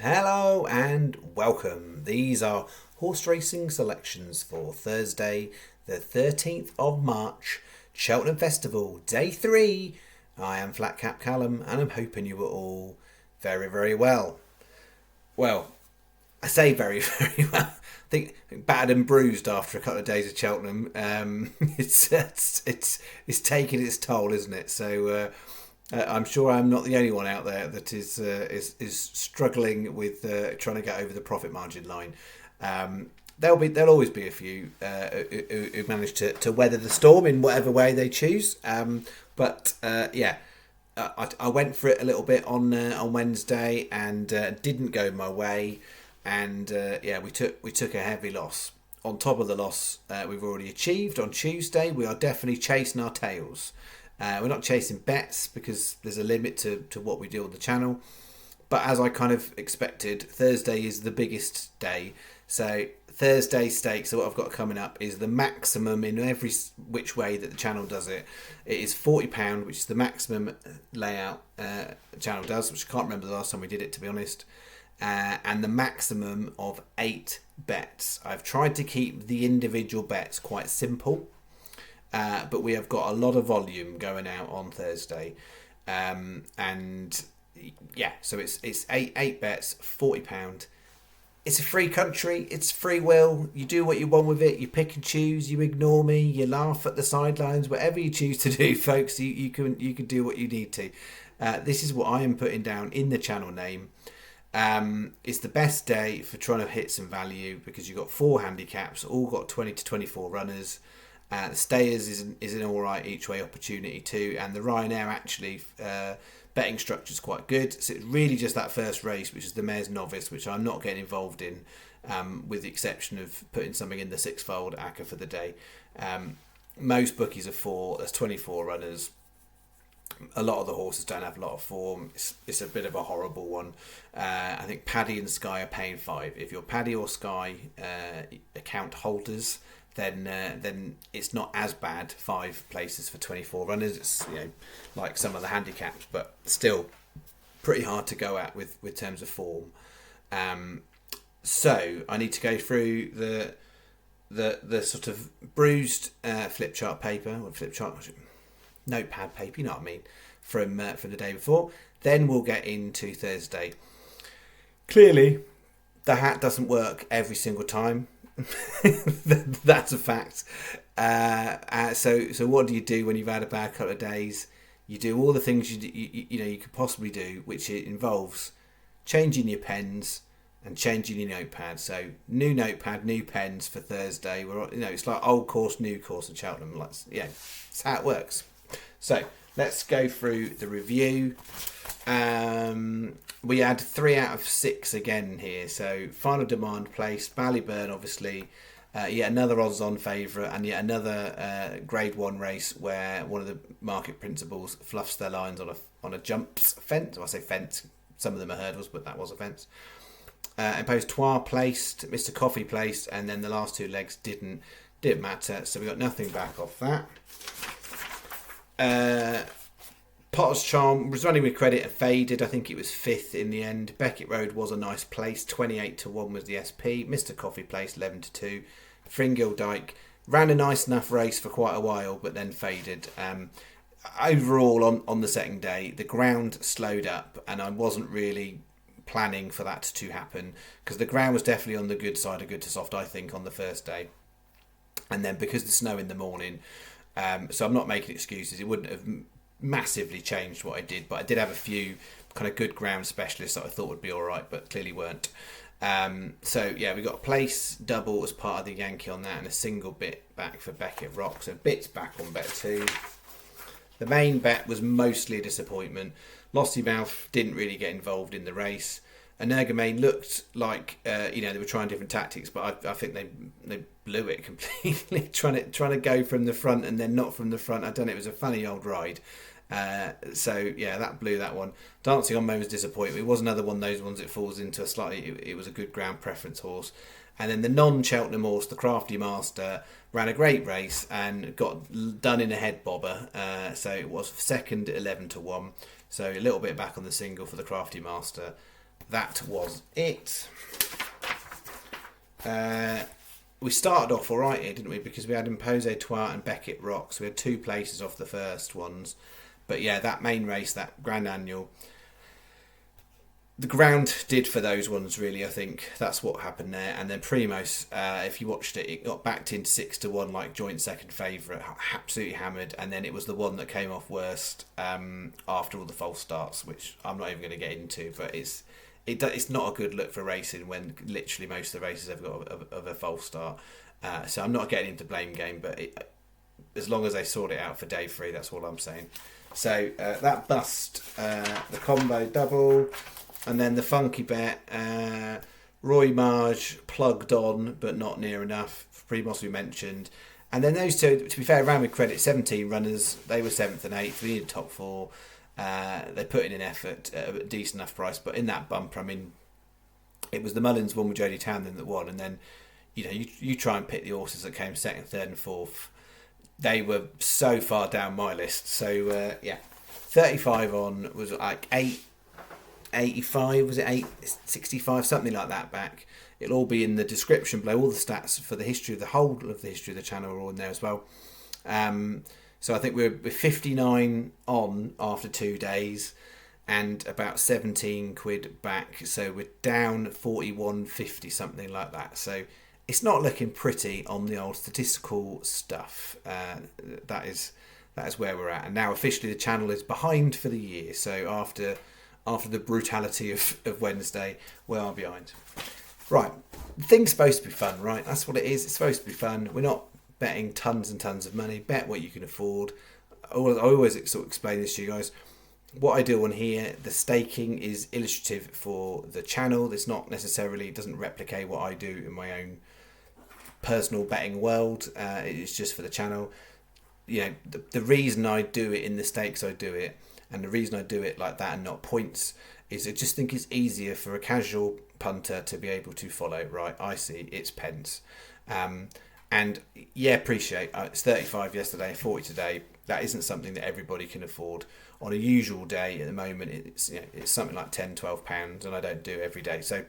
Hello and welcome. These are horse racing selections for Thursday, the 13th of March, Cheltenham Festival, day 3. I am flatcapcallum and I'm hoping you are all very, very well. Well, I say very, very well. I think battered and bruised after a couple of days of Cheltenham. It's taking its toll, isn't it? I'm sure I'm not the only one out there that is struggling with trying to get over the profit margin line. There'll always be a few who manage to weather the storm in whatever way they choose. I went for it a little bit on Wednesday and didn't go my way, and we took a heavy loss. On top of the loss we've already achieved on Tuesday, we are definitely chasing our tails. We're not chasing bets because there's a limit to what we do on the channel. But as I kind of expected, Thursday is the biggest day. So Thursday stakes, so what I've got coming up is the maximum in every which way that the channel does it. It is £40, which is the maximum layout the channel does, which I can't remember the last time we did it, to be honest. And the maximum of 8 bets. I've tried to keep the individual bets quite simple. But we have got a lot of volume going out on Thursday, so it's eight bets, £40. It's a free country. It's free will. You do what you want with it. You pick and choose. You ignore me. You laugh at the sidelines. Whatever you choose to do, folks, you can do what you need to. This is what I am putting down in the channel name. It's the best day for trying to hit some value because you've got 4 handicaps, all got 20 to 24 runners. The Stayers is an alright each way opportunity too, and the Ryanair actually betting structure is quite good. So it's really just that first race, which is the Mare's Novice, which I'm not getting involved in, with the exception of putting something in the 6-fold ACCA for the day. Most bookies are 4. There's 24 runners. A lot of the horses don't have a lot of form. It's a bit of a horrible one. I think Paddy and Sky are paying 5. If you're Paddy or Sky account holders, then it's not as bad. 5 places for 24 runners. It's like some of the handicaps, but still pretty hard to go at with terms of form. So I need to go through the sort of bruised flip chart paper or flip chart notepad paper, you know what I mean, from the day before. Then we'll get into Thursday. Clearly, the hat doesn't work every single time. That's a fact. So what do you do when you've had a bad couple of days? You do all the things you could possibly do, which it involves changing your pens and changing your notepad. So new notepad, new pens for Thursday. It's like old course, new course at Cheltenham. That's how it works. So let's go through the review. We had 3 out of 6 again here. So Final Demand placed, Ballyburn obviously, yet another odds-on favourite, and yet another Grade 1 race where one of the market principals fluffs their lines on a jumps fence. Well, I say fence, some of them are hurdles, but that was a fence. Impostoir placed, Mr. Coffee placed, and then the last 2 legs didn't matter. So we got nothing back off that. Potter's Charm was running with credit and faded. I think it was 5th in the end. Beckett Road was a nice place. 28 to 1 was the SP. Mr. Coffee placed 11 to 2. Fringill Dyke ran a nice enough race for quite a while, but then faded. Overall, on the second day, the ground slowed up, and I wasn't really planning for that to happen because the ground was definitely on the good side of good to soft, I think, on the first day. And then because of the snow in the morning, so I'm not making excuses, it wouldn't have massively changed what I did, but I did have a few kind of good ground specialists that I thought would be alright, but clearly weren't. We got a place double as part of the Yankee on that, and a single bit back for Beckett Rock, so bits back on bet 2. The main bet was mostly a disappointment. Losty Mouth didn't really get involved in the race. Energumane looked like they were trying different tactics, but I think they blew it completely. trying to go from the front and then not from the front. I don't know. It was a funny old ride. That blew that one. Dancing on Mo was disappointing. It was another one of those ones that falls into a slightly. It was a good ground preference horse. And then the non-Cheltenham horse, the Crafty Master, ran a great race and got done in a head bobber. So it was second 11 to 1. So a little bit back on the single for the Crafty Master. that was it. We started off all right here, didn't we? Because we had Impose Trois and Beckett Rocks. We had 2 places off the first ones. But yeah, that main race, that Grand Annual, the ground did for those ones, really. I think that's what happened there. And then Primos, if you watched it, it got backed into 6-1, like joint second favourite, absolutely hammered. And then it was the one that came off worst after all the false starts, which I'm not even going to get into. But it's not a good look for racing when literally most of the races have got a false start. So I'm not getting into blame game, but as long as they sort it out for day 3, that's all I'm saying. So that bust the combo double, and then the funky bet, Roy Marge plugged on but not near enough. Primos we mentioned, and then those two, to be fair, ran with credit. 17 runners, they were 7th and 8th. We needed top 4. They put in an effort at a decent enough price, but in that bumper, I mean, it was the Mullins one with Jodie Townsend that won, and then you try and pick the horses that came 2nd, 3rd, and 4th. They were so far down my list. So 35 on was like 885, was it 865, something like that back. It'll all be in the description below. All the stats for the history of the whole of the history of the channel are all in there as well. So I think we're 59 on after 2 days and about 17 quid back. So we're down 41.50, something like that. So it's not looking pretty on the old statistical stuff. That is where we're at. And now officially the channel is behind for the year. So after the brutality of Wednesday, we are behind. Right, the thing's supposed to be fun, right? That's what it is. It's supposed to be fun. We're not betting tons and tons of money. Bet what you can afford. I always sort of explain this to you guys. What I do on here, the staking is illustrative for the channel. It's not necessarily, it doesn't replicate what I do in my own personal betting world. It's just for the channel. The reason I do it in the stakes I do it, and the reason I do it like that and not points, is I just think it's easier for a casual punter to be able to follow. Right, I see, it's pence. And yeah, appreciate it's 35 yesterday, 40 today. That isn't something that everybody can afford. On a usual day at the moment, it's something like £10-12, and I don't do it every day. So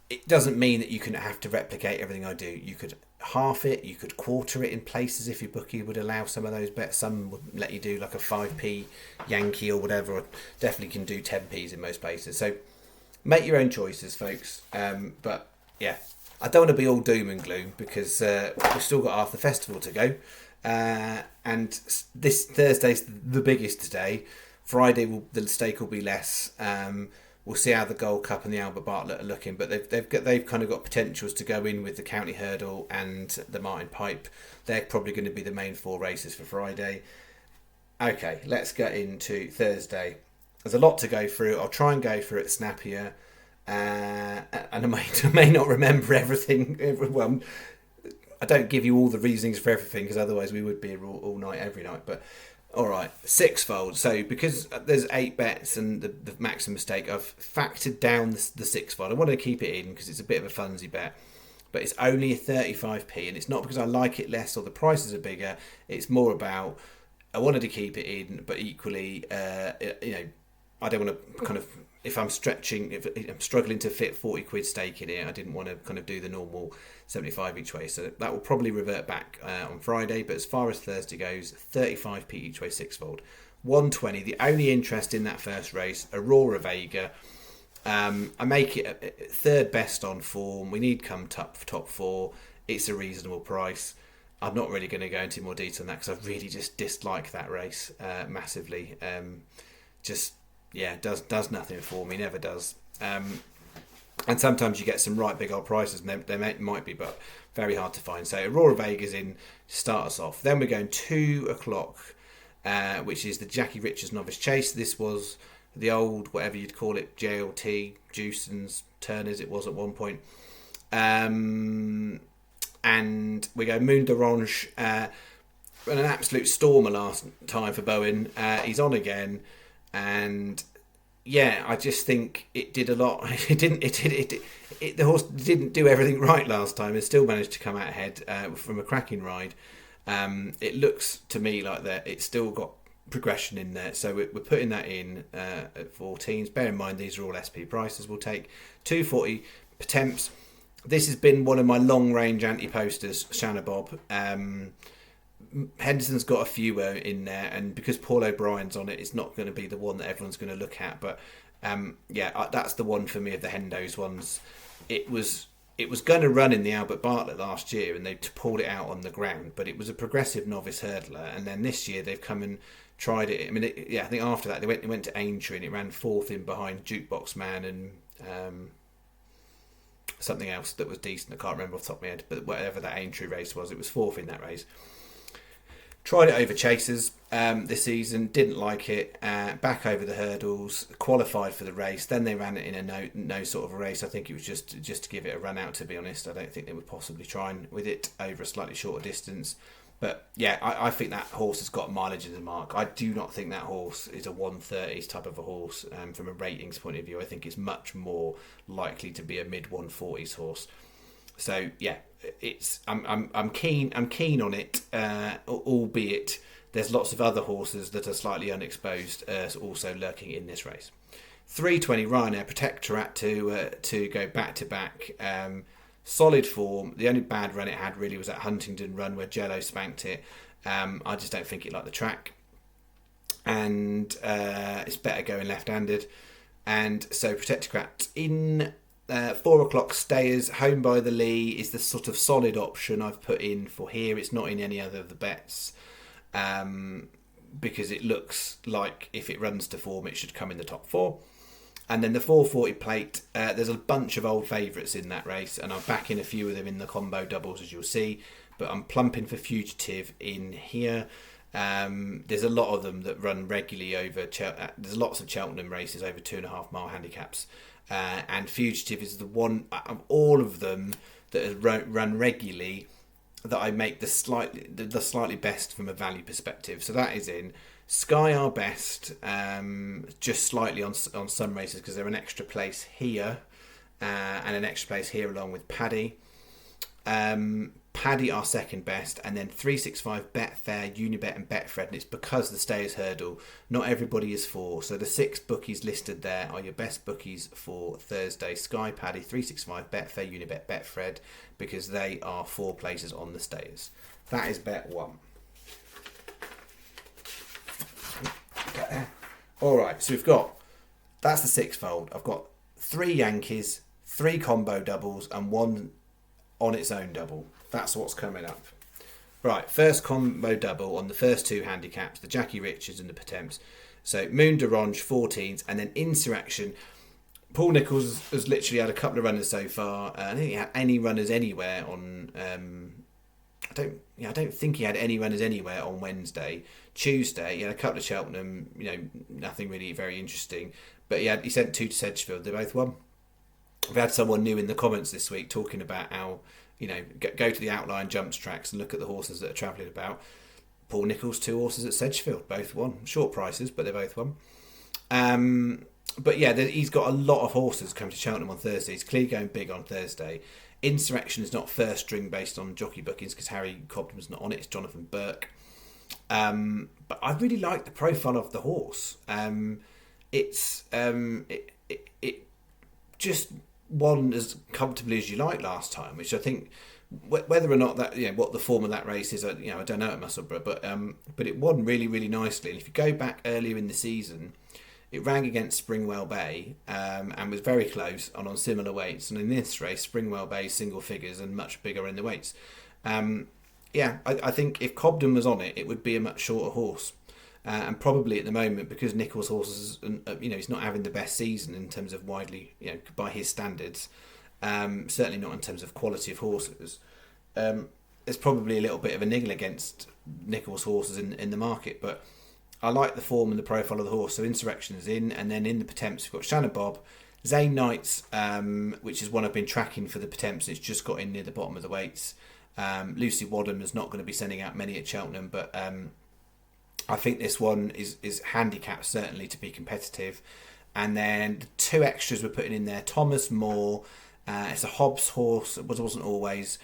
it doesn't mean that you can have to replicate everything I do. You could half it, you could quarter it in places if your bookie would allow some of those bets. Some would let you do like a 5p Yankee or whatever, or definitely can do 10p's in most places. So make your own choices, folks. But yeah, I don't want to be all doom and gloom because we've still got half the festival to go. And this Thursday's the biggest day. Friday the stake will be less. We'll see how the Gold Cup and the Albert Bartlett are looking, but they've kind of got potentials to go in with the County Hurdle and the Martin Pipe. They're probably going to be the main 4 races for Friday. Okay, let's get into Thursday. There's a lot to go through. I'll try and go through it snappier, and I may not remember everything. Well, I don't give you all the reasonings for everything because otherwise we would be here all night, every night. But all right, 6-fold. So because there's 8 bets and the maximum stake, I've factored down the 6-fold. I want to keep it in because it's a bit of a funsy bet, but it's only a 35p, and it's not because I like it less or the prices are bigger. It's more about I wanted to keep it in, but equally, I don't want to kind of, if I'm struggling to fit 40 quid stake in it, I didn't want to kind of do the normal 75 each way. So that will probably revert back on Friday. But as far as Thursday goes, 35p each way, 6-fold. 120, the only interest in that first race, Aurora Vega. I make it 3rd best on form. We need come top 4. It's a reasonable price. I'm not really going to go into more detail on that because I really just dislike that race massively. Does nothing for me, never does. And sometimes you get some right big old prices, and they might be, but very hard to find. So Aurora Vega's in to start us off. Then we're going 2 o'clock, which is the Jackie Richards Novice Chase. This was the old, whatever you'd call it, JLT, Jewson's, Turner's, it was at one point. And we go Moon d'Orange, an absolute stormer last time for Bowen. He's on again. And yeah, I just think it did a lot. The horse didn't do everything right last time and still managed to come out ahead from a cracking ride. It looks to me like that it's still got progression in there. So we're putting that in at 14s. Bear in mind these are all SP prices. We'll take 240 Temps. This has been one of my long range anti-posters, Shanna Bob. Henderson's got a few in there, and because Paul O'Brien's on it, it's not going to be the one that everyone's going to look at. But that's the one for me of the Hendos ones. It was going to run in the Albert Bartlett last year, and they pulled it out on the ground. But it was a progressive novice hurdler, and then this year they've come and tried it. I mean, I think after that they went to Aintree, and it ran fourth in behind Jukebox Man and something else that was decent. I can't remember off the top of my head, but whatever that Aintree race was, it was fourth in that race. Tried it over Chasers this season, didn't like it. Back over the hurdles, qualified for the race. Then they ran it in a no sort of a race. I think it was just to give it a run out, to be honest. I don't think they would possibly try and with it over a slightly shorter distance. But yeah, I think that horse has got mileage in the mark. I do not think that horse is a 130s type of a horse from a ratings point of view. I think it's much more likely to be a mid 140s horse. So yeah, I'm keen on it, albeit there's lots of other horses that are slightly unexposed also lurking in this race. 320 Ryanair Protectorat to go back to back. Solid form. The only bad run it had really was that Huntingdon run where Jello spanked it. I just don't think it liked the track, and it's better going left-handed. And so Protectorat in 4 o'clock stayers, Home by the Lee is the sort of solid option I've put in for here. It's not in any other of the bets because it looks like if it runs to form, it should come in the top 4. And then the 440 plate, there's a bunch of old favourites in that race, and I'm backing a few of them in the combo doubles, as you'll see. But I'm plumping for Fugitive in here. There's a lot of them that run regularly over. There's lots of Cheltenham races over 2.5 mile handicaps, and Fugitive is the one of all of them that has run regularly that I make the slightly best from a value perspective. So that is in. Sky are best, just slightly on some races because they're an extra place here and an extra place here along with Paddy. Paddy are second best, and then 365 Betfair, Unibet and Betfred, and it's because the stayers hurdle. Not everybody is 4, so the 6 bookies listed there are your best bookies for Thursday. Sky, Paddy, 365 Betfair, Unibet, Betfred, because they are 4 places on the stayers. That is bet 1. Alright, so we've got, that's the 6-fold. I've got 3 Yankees, 3 combo doubles, and 1 on its own double. That's what's coming up. Right, first combo double on the first 2 handicaps, the Jackie Richards and the Potemps. So Moon d'Orange, 14s, and then Insurrection. Paul Nicholls has literally had a couple of runners so far. I don't think he had any runners anywhere on. I don't think he had any runners anywhere on Wednesday. Tuesday, he had a couple of Cheltenham. Nothing really very interesting. But he sent 2 to Sedgefield. They both won. We've had someone new in the comments this week talking about how go to the outline jumps tracks and look at the horses that are travelling about. Paul Nicholls, 2 horses at Sedgefield, both won. Short prices, but they both won. But yeah, he's got a lot of horses coming to Cheltenham on Thursday. He's clearly going big on Thursday. Insurrection is not first string based on jockey bookings because Harry Cobden's not on it. It's Jonathan Burke. But I really like the profile of the horse. It just won as comfortably as you like last time, which I think whether or not that what the form of that race is, I don't know at Musselburgh, but it won really, really nicely. And if you go back earlier in the season, it ran against Springwell Bay and was very close and on similar weights. And in this race, Springwell Bay single figures and much bigger in the weights. I think if Cobden was on it, it would be a much shorter horse. And probably at the moment, because Nicholls' horses, he's not having the best season in terms of widely, by his standards, certainly not in terms of quality of horses. There's probably a little bit of a niggle against Nicholls' horses in the market, but I like the form and the profile of the horse. So Insurrection is in, and then in the Potemps we've got Shannon Bob, Zane Knights, which is one I've been tracking for the Potemps. It's just got in near the bottom of the weights. Lucy Wadham is not going to be sending out many at Cheltenham, but I think this one is handicapped certainly to be competitive. And then the 2 extras we're putting in there, Thomas Moore, it's a Hobbs horse, it wasn't always.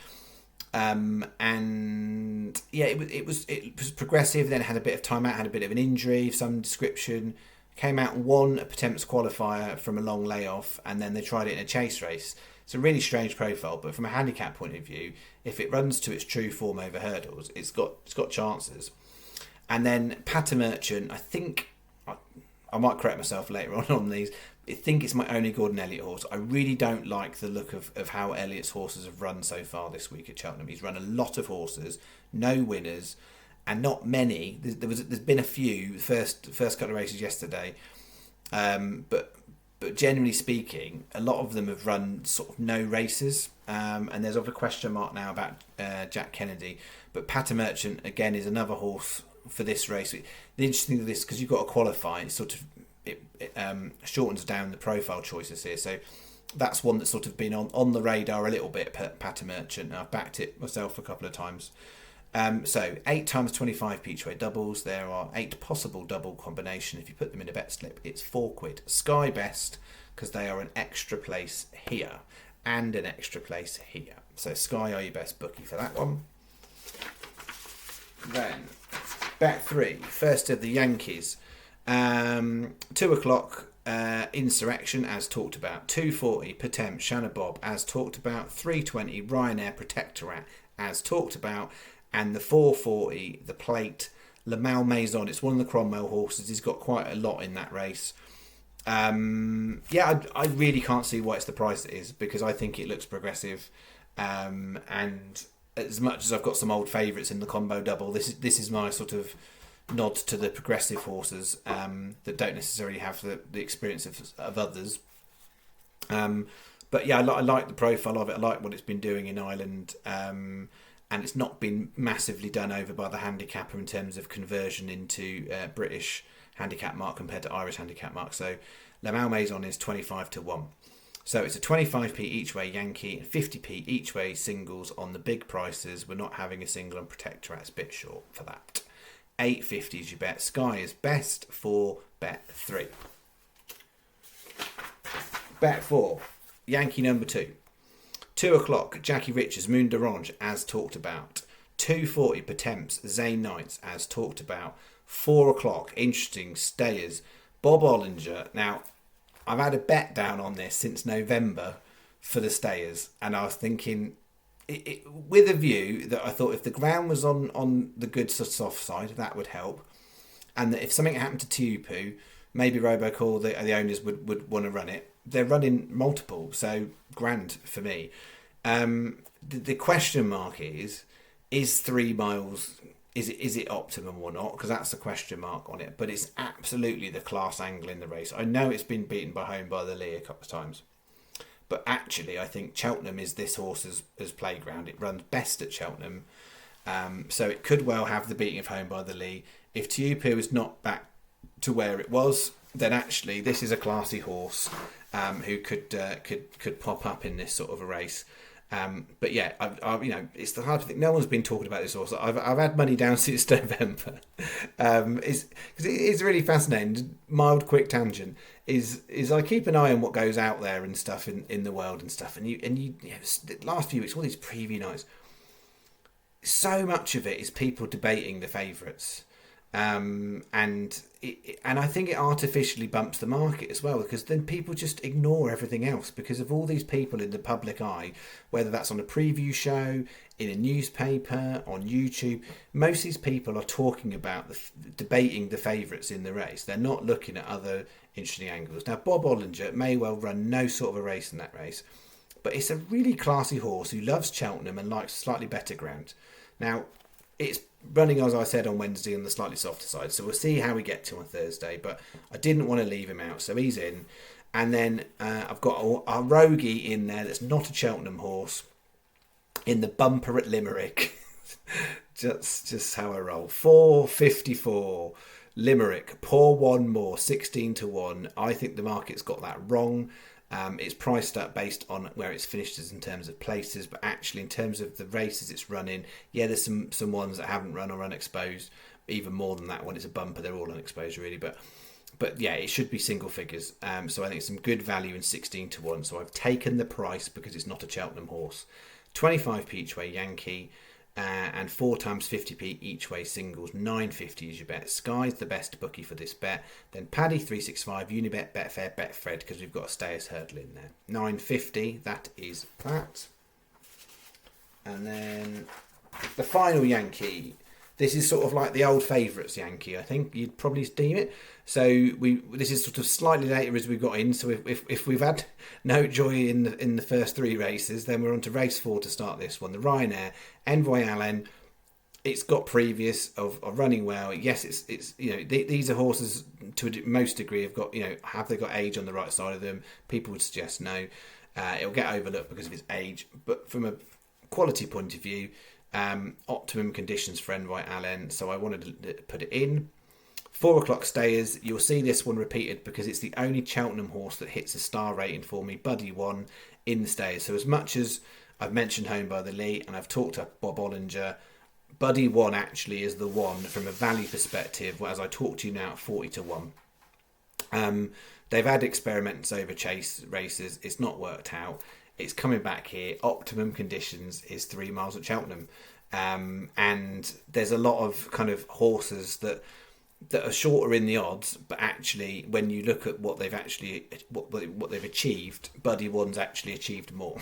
And yeah, it was progressive. Then had a bit of time out, had a bit of an injury of some description. Came out and won a Potemps qualifier from a long layoff, and then they tried it in a chase race. It's a really strange profile, but from a handicap point of view, if it runs to its true form over hurdles, it's got chances. And then Patter Merchant, I think I might correct myself later on these. I think it's my only Gordon Elliott horse. I really don't like the look of how Elliott's horses have run so far this week at Cheltenham. He's run a lot of horses, no winners, and not many. There's been a few first couple of races yesterday, but generally speaking, a lot of them have run sort of no races. And there's a question mark now about Jack Kennedy, but Patter Merchant again is another horse for this race. The interesting thing of this, because you've got to qualify, it sort of shortens down the profile choices here. So that's one that's sort of been on the radar a little bit, Patter Merchant. I've backed it myself a couple of times. So 8 times 25 each way doubles. There are 8 possible double combination. If you put them in a bet slip, it's £4. Sky Best, because they are an extra place here and an extra place here. So Sky are your best bookie for that one. Then bet 3, first of the Yankees. 2 o'clock, Insurrection, as talked about. 2:40, Potemps, Shanna Bob, as talked about. 3:20, Ryanair Protectorat, as talked about. And the 4:40, the Plate, Le Mal Maison. It's one of the Cromwell horses. He's got quite a lot in that race. I really can't see why it's the price it is, because I think it looks progressive. And as much as I've got some old favourites in the combo double, this is my sort of nod to the progressive horses that don't necessarily have the experience of others. But yeah, I like the profile of it. I like what it's been doing in Ireland. And it's not been massively done over by the handicapper in terms of conversion into British handicap mark compared to Irish handicap mark. So Le Mal Maison is 25-1. So it's a 25p each way Yankee and 50p each way singles on the big prices. We're not having a single on Protectorat. It's a bit short for that. 8.50 is your bet. Sky is best for bet 3. Bet 4, Yankee number 2. 2 o'clock, Jackie Richards, Moon d'Orange, as talked about. 2:40, Potemps, Zane Knights, as talked about. 4 o'clock, interesting, Stayers, Bob Ollinger. Now, I've had a bet down on this since November for the Stayers, and I was thinking, with a view that I thought if the ground was on the good soft side, that would help, and that if something happened to Tupu, maybe Robocall, the owners would want to run it. They're running multiple, so grand for me. The question mark is 3 miles, is it optimum or not? Because that's the question mark on it. But it's absolutely the class angle in the race. I know it's been beaten by Home by the Lee a couple of times, but actually I think Cheltenham is this horse's playground. It runs best at Cheltenham, so it could well have the beating of Home by the Lee. If Tupu is not back to where it was, then actually this is a classy horse who could pop up in this sort of a race. But yeah, it's the hard thing. No one's been talking about this horse. I've had money down since November. It's really fascinating. Mild, quick tangent is I keep an eye on what goes out there and stuff in the world and stuff. And you the last few weeks, all these preview nights, so much of it is people debating the favourites. And I think it artificially bumps the market as well, because then people just ignore everything else because of all these people in the public eye, whether that's on a preview show, in a newspaper, on YouTube. Most of these people are talking about debating the favourites in the race. They're not looking at other interesting angles. Now, Bob Ollinger may well run no sort of a race in that race, but it's a really classy horse who loves Cheltenham and likes slightly better ground. Now, it's running, as I said, on Wednesday on the slightly softer side, so we'll see how we get to on Thursday, but I didn't want to leave him out, so he's in. And then I've got a Rogie in there that's not a Cheltenham horse in the bumper at Limerick. just how I roll. 4.54 Limerick, pour one more, 16-1. I think the market's got that wrong. It's priced up based on where it's finished as in terms of places, but actually in terms of the races it's running, yeah, there's some ones that haven't run or unexposed. Even more than that one, it's a bumper. They're all unexposed really, but yeah, it should be single figures. So I think some good value in 16-1. So I've taken the price because it's not a Cheltenham horse. 25p each way Yankee, and 4 times 50p each way singles. 9.50 is your bet. Sky's the best bookie for this bet. Then Paddy 365, Unibet, Betfair, Betfred, because we've got a stayers hurdle in there. 9.50, that is that. And then the final Yankee. This is sort of like the old favourites Yankee, I think you'd probably deem it. So this is sort of slightly later as we got in. So if we've had no joy in the first 3 races, then we're on to race 4 to start this one. The Ryanair, Envoy Allen. It's got previous of running well. Yes, it's these are horses to a most degree have got have they got age on the right side of them? People would suggest no. It'll get overlooked because of its age, but from a quality point of view. Optimum conditions for Envoy Allen, so I wanted to put it in. 4 o'clock stayers, you'll see this one repeated because it's the only Cheltenham horse that hits a star rating for me. Buddy 1 in the stayers. So as much as I've mentioned Home by the Lee and I've talked to Bob Ollinger, Buddy 1 actually is the one from a value perspective, as I talk to you now at 40 to 1. They've had experiments over chase races, it's not worked out. It's coming back here. Optimum conditions is 3 miles at Cheltenham, and there's a lot of kind of horses that are shorter in the odds, but actually, when you look at what they've actually what they've achieved, Buddy 1's actually achieved more.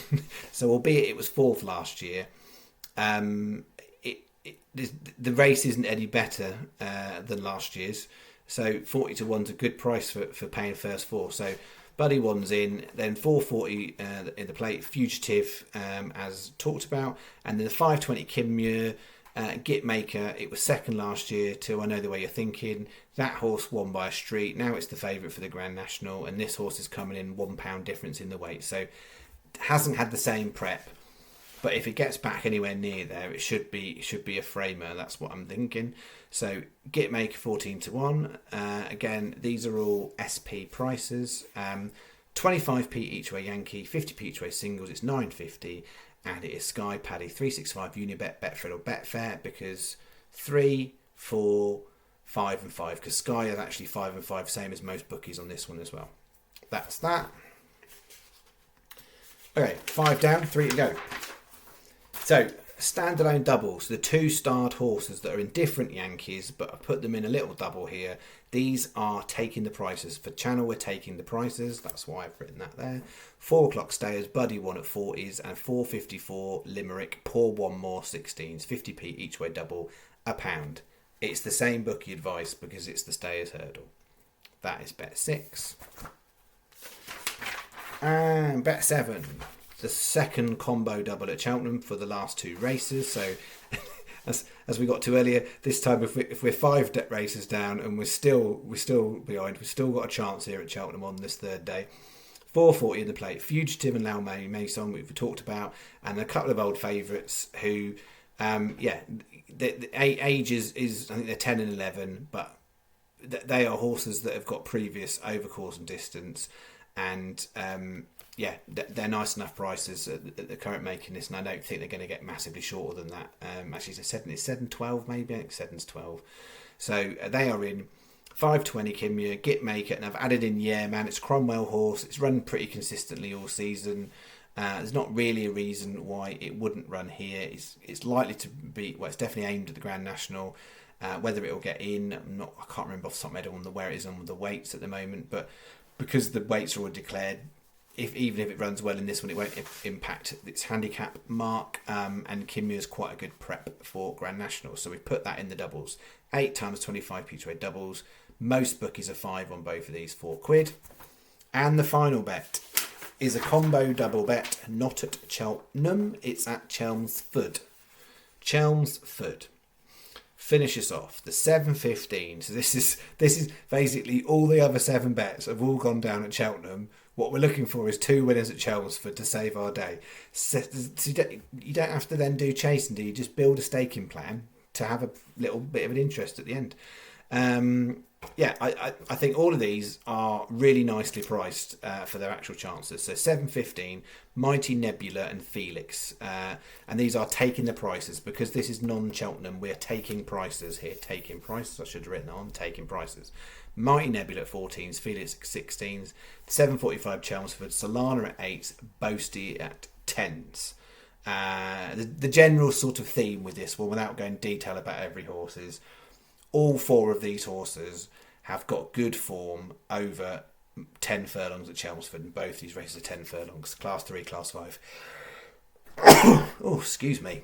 So, albeit it was 4th last year, the race isn't any better than last year's. So, 40 to 1's a good price for paying first 4. So. Buddy 1's in, then 440 in the plate, Fugitive, as talked about, and then the 520 Kinmuir, Gitmaker. It was 2nd last year to I Know the Way You're Thinking. That horse won by a street. Now it's the favourite for the Grand National, and this horse is coming in £1 difference in the weight, so hasn't had the same prep. But if it gets back anywhere near there, it should be a framer. That's what I'm thinking. So Gitmaker 14 to 1. Again, these are all SP prices. 25p each way Yankee, 50p each way singles. It's 9.50, and it is Sky, Paddy 365, Unibet, Betfred or Betfair, because 3, 4, 5 and 5. Because Sky is actually 5 and 5, same as most bookies on this one as well. That's that. Okay, 5 down, 3 to go. So, standalone doubles, the 2-starred horses that are in different Yankees, but I put them in a little double here. These are taking the prices. For Channel, we're taking the prices. That's why I've written that there. 4 o'clock stayers, Buddy 1 at 40s, and 4.54 Limerick, Pour One More 16s, 50p each way double, £1. It's the same bookie advice because it's the stayers hurdle. That is bet 6. And bet 7. The second combo double at Cheltenham for the last 2 races. So, as we got to earlier, this time if we're 5 races down and we're still behind, we've still got a chance here at Cheltenham on this 3rd day. 4.40 in the plate. Fugitive and Lau Mason we've talked about, and a couple of old favourites who, the age is I think they're 10 and 11, but they are horses that have got previous overcourse and distance, and they're nice enough prices at the current making this, and I don't think they're going to get massively shorter than that. Actually, it's 7.12 maybe. I think 7.12. So they are in. 5.20 Kinmuir, Gitmaker, and I've added in Man. It's Cromwell horse. It's run pretty consistently all season. There's not really a reason why it wouldn't run here. It's likely to be. Well, it's definitely aimed at the Grand National. Whether it'll get in, I can't remember off the top of my head on where it is on the weights at the moment, but because the weights are all declared, even if it runs well in this one, it won't impact its handicap mark. And Kinmuir's quite a good prep for Grand National, so we've put that in the doubles. 8 times 25p trade doubles. Most bookies are 5 on both of these, £4. And the final bet is a combo double bet, not at Cheltenham, it's at Chelmsford. Chelmsford. Finish us off, the 7.15. So this is basically all the other 7 bets have all gone down at Cheltenham. What we're looking for is 2 winners at Chelmsford to save our day. So you don't have to then do chasing, do you? Just build a staking plan to have a little bit of an interest at the end. I think all of these are really nicely priced for their actual chances. So 7.15, Mighty Nebula and Felix. And these are taking the prices because this is non-Cheltenham. We're taking prices here. Taking prices. I should have written that on. Taking prices. Mighty Nebula at 14s, Felix at 16s, 7.45 Chelmsford, Solana at 8s, Boasty at 10s. The general sort of theme with this one, without going detail about every horse, is all 4 of these horses have got good form over 10 furlongs at Chelmsford, and both these races are 10 furlongs, class 3, class 5. Oh, excuse me.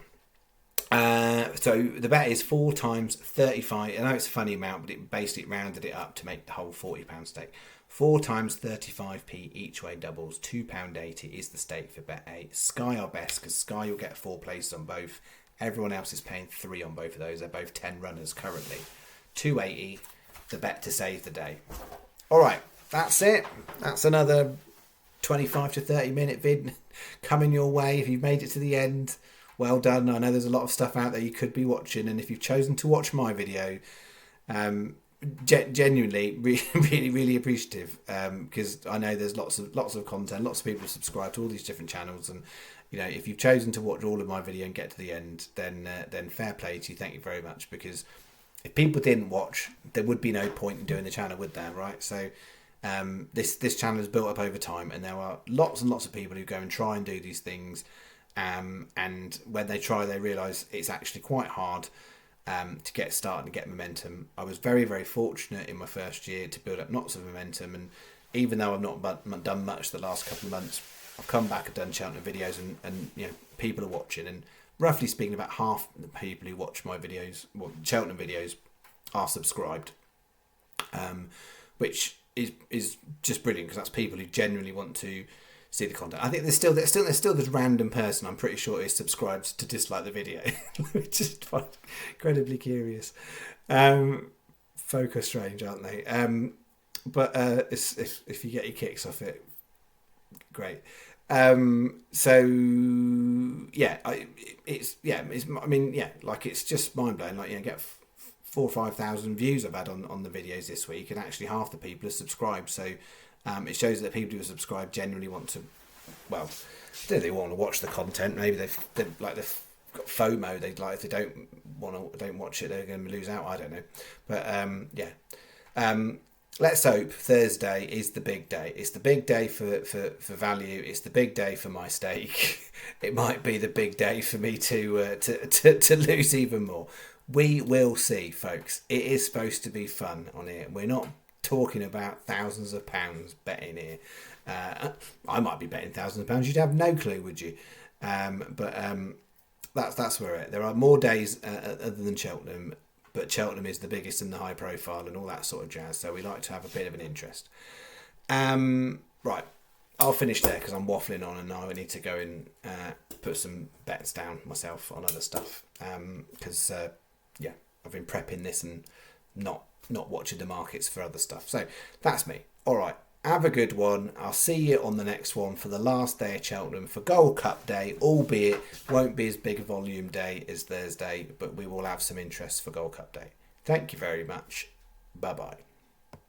So the bet is 4 times 35. I know it's a funny amount, but it basically rounded it up to make the whole £40 stake. 4 times 35p each way doubles, £2.80 is the stake for bet 8. Sky are best because Sky will get 4 places on both. Everyone else is paying 3 on both of those. They're both 10 runners currently. £2.80, the bet to save the day. All right, that's it. That's another 25 to 30 minute vid coming your way. If you've made it to the end, well done. I know there's a lot of stuff out there you could be watching, and if you've chosen to watch my video, genuinely really appreciative, because I know there's lots of content, lots of people subscribe to all these different channels, and if you've chosen to watch all of my video and get to the end, then fair play to you. Thank you very much, because if people didn't watch, there would be no point in doing the channel, would there? Right? So this channel is built up over time, and there are lots and lots of people who go and try and do these things, and when they try, they realise it's actually quite hard to get started and get momentum. I was very, very fortunate in my first year to build up lots of momentum, and even though I've not done much the last couple of months, I've come back and done Cheltenham videos, and people are watching, and roughly speaking, about half the people who watch my videos, Cheltenham videos, are subscribed, which is just brilliant, because that's people who genuinely want to see the content. I think there's still this random person, I'm pretty sure, is subscribed to dislike the video, which is incredibly curious. Folk are strange, aren't they? But if you get your kicks off it, great. So yeah, it's just mind blowing. Like, get 4,000 or 5,000 views I've had on the videos this week, and actually half the people are subscribed. So it shows that people who are subscribed genuinely want to, they want to watch the content. Maybe they've got FOMO. If they don't watch it, they're going to lose out. I don't know, but let's hope Thursday is the big day. It's the big day for value. It's the big day for my stake. It might be the big day for me to lose even more. We will see, folks. It is supposed to be fun on here. We're not talking about thousands of pounds betting here. I might be betting thousands of pounds. You'd have no clue, would you? But that's where it. There are more days other than Cheltenham, but Cheltenham is the biggest and the high profile and all that sort of jazz. So we like to have a bit of an interest. Right, I'll finish there because I'm waffling on, and now I need to go and put some bets down myself on other stuff. Because I've been prepping this and not watching the markets for other stuff. So that's me. All right, have a good one. I'll see you on the next one for the last day of Cheltenham for Gold Cup Day, albeit won't be as big a volume day as Thursday, but we will have some interest for Gold Cup Day. Thank you very much. Bye-bye.